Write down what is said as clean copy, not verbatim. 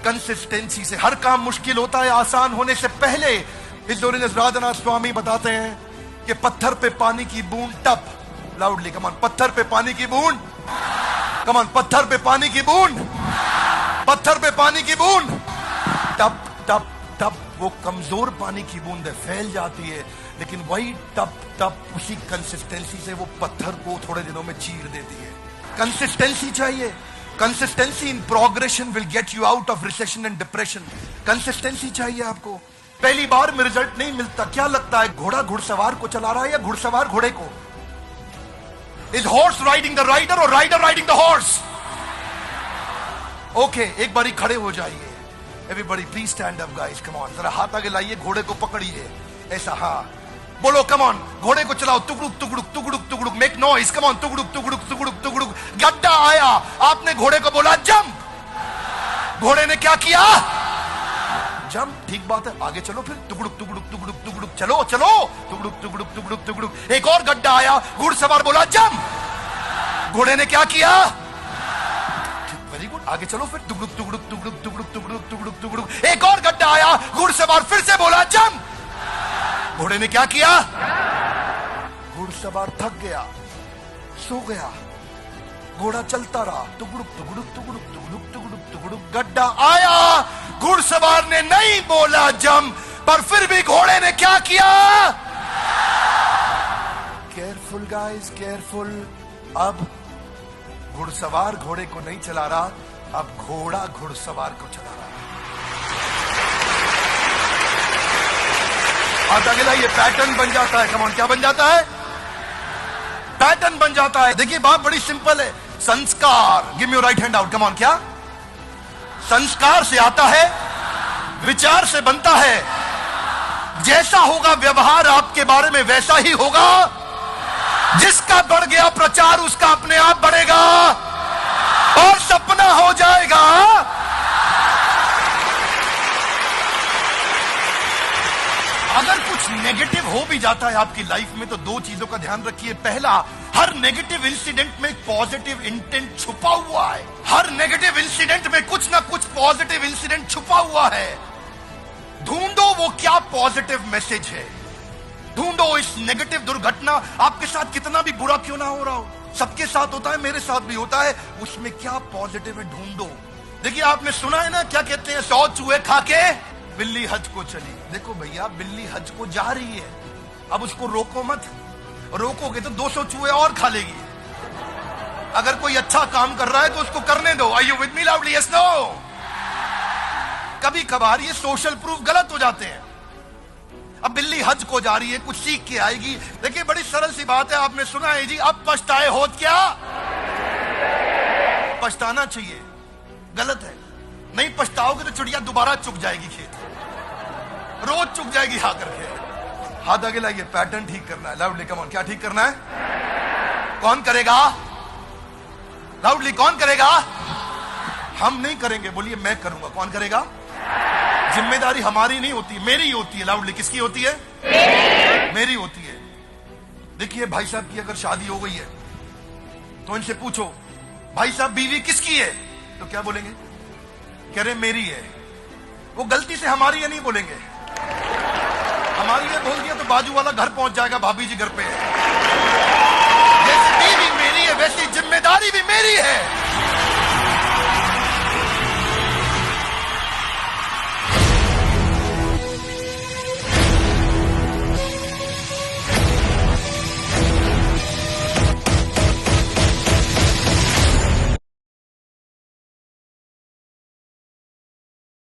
Consistency से हर काम मुश्किल होता है आसान होने से पहले। इल्दोरिनस राधानाथ स्वामी बताते हैं कि पत्थर पे पानी की बूंद टप, लाउडली कमान, पत्थर पे पानी की बूंद, कमान, पत्थर पे पानी की बूंद, पत्थर पे पानी की बूंद, टप टप टप। वो कमजोर पानी की बूंद फैल जाती है, लेकिन वही टप टप उसी कंसिस्टेंसी से वो पत्थर को थोड़े दिनों में चीर देती है। कंसिस्टेंसी चाहिए। Consistency in progression will get you out of recession and depression. Consistency चाहिए आपको। पहली बार में रिजल्ट नहीं मिलता। क्या लगता है घोड़ा घुड़सवार को चला रहा है या घुड़सवार घोड़े को? Is horse riding the rider और rider riding the horse? Okay, एक बारी खड़े हो जाइए। Everybody please stand up guys, come on, जरा हाथ आगे लाइए, घोड़े को पकड़िए ऐसा, हाँ बोलो, कम ऑन, घोड़े को चलाओ, तुगड़ुक तुगड़ुक तुगड़ुक तुगड़ुक, मेक नॉइज, कम ऑन, तुगड़ुक तुगड़ुक तुगड़ुक तुगड़ुक। गड्ढा आया, आपने घोड़े को बोला जंप, घोड़े ने क्या किया? जंप, ठीक बात है, आगे चलो फिर, तुगड़ुक तुगड़ुक तुगड़ुक तुगड़ुक, चलो चलो, तुगड़ुक तुगड़ुक तुगड़ुक तुगड़ुक। एक और गड्ढा आया, घुड़सवार बोला जंप, घोड़े ने क्या किया? वेरी गुड, आगे चलो फिर, तुगड़ुक तुगड़ुक तुगड़ुक तुगड़ुक तुगड़ुक तुगड़ुक तुगड़ुक। एक और गड्ढा आया, घुड़सवार फिर से बोला जंप, घोड़े ने क्या किया? घुड़सवार थक गया, सो गया, घोड़ा चलता रहा, तुगड़ुक तुगड़ुक तुगड़ुक तुगड़ुक तुगड़ुक तुगड़ुक। गड्ढा आया, घुड़सवार ने नहीं बोला जंप, पर फिर भी घोड़े ने क्या किया? Careful guys, careful. अब घुड़सवार घोड़े को नहीं चला रहा, अब घोड़ा घुड़सवार को चला रहा। हाथ आगे लाइए, पैटर्न बन जाता है। कम ऑन, क्या बन जाता है? पैटर्न बन जाता है। देखिए बात बड़ी सिंपल है। संस्कार, give me your right hand out, come on. क्या? संस्कार से आता है, विचार से बनता है। जैसा होगा व्यवहार आपके बारे में वैसा ही होगा। जिसका बढ़ गया प्रचार उसका अपने आप बढ़ेगा और सपना हो जाएगा। अगर कुछ नेगेटिव हो भी जाता है आपकी लाइफ में तो दो चीजों का ध्यान रखिए। पहला, हर नेगेटिव इंसिडेंट में एक पॉजिटिव इंटेंट छुपा हुआ है। हर नेगेटिव इंसिडेंट में कुछ ना कुछ पॉजिटिव इंसिडेंट छुपा हुआ है। ढूंढो वो क्या पॉजिटिव मैसेज है। ढूंढो इस नेगेटिव दुर्घटना, आपके साथ कितना भी बुरा क्यों ना हो रहा हो, सबके साथ होता है, मेरे साथ भी होता है, उसमें क्या पॉजिटिव है ढूंढो। देखिए आपने सुना है ना, क्या कहते हैं, 100 चूहे खा के बिल्ली हज को चली। देखो भैया, बिल्ली हज को जा रही है, अब उसको रोको मत। रोकोगे तो 200 चूहे और खा लेगी। अगर कोई अच्छा काम कर रहा है तो उसको करने दो। Are you with me loudly? Yes, no? कभी कभार ये सोशल प्रूफ गलत हो जाते हैं। अब बिल्ली हज को जा रही है, कुछ सीख के आएगी। देखिए बड़ी सरल सी बात है, आपने सुना है जी, अब पछताए होत क्या? पछताना चाहिए, गलत है। नहीं पछताओगे तो चिड़िया दोबारा चुग जाएगी खेत, रोज चुग जाएगी आकर के। हाथ आगे लाइए, पैटर्न ठीक करना है। लाउडली कम ऑन, क्या ठीक करना है? कौन करेगा? लाउडली कौन करेगा? हम नहीं करेंगे, बोलिए मैं करूंगा। कौन करेगा? जिम्मेदारी हमारी नहीं होती, मेरी होती है। लाउडली, किसकी होती है? मेरी होती है। देखिए भाई साहब की अगर शादी हो गई है तो इनसे पूछो, भाई साहब बीवी किसकी है? तो क्या बोलेंगे? कह रहे मेरी है। वो गलती से हमारी है नहीं बोलेंगे। हमारी है बोल दिया तो बाजू वाला घर पहुंच जाएगा, भाभी जी घर पे है। जैसे बीवी मेरी है वैसी जिम्मेदारी भी मेरी है।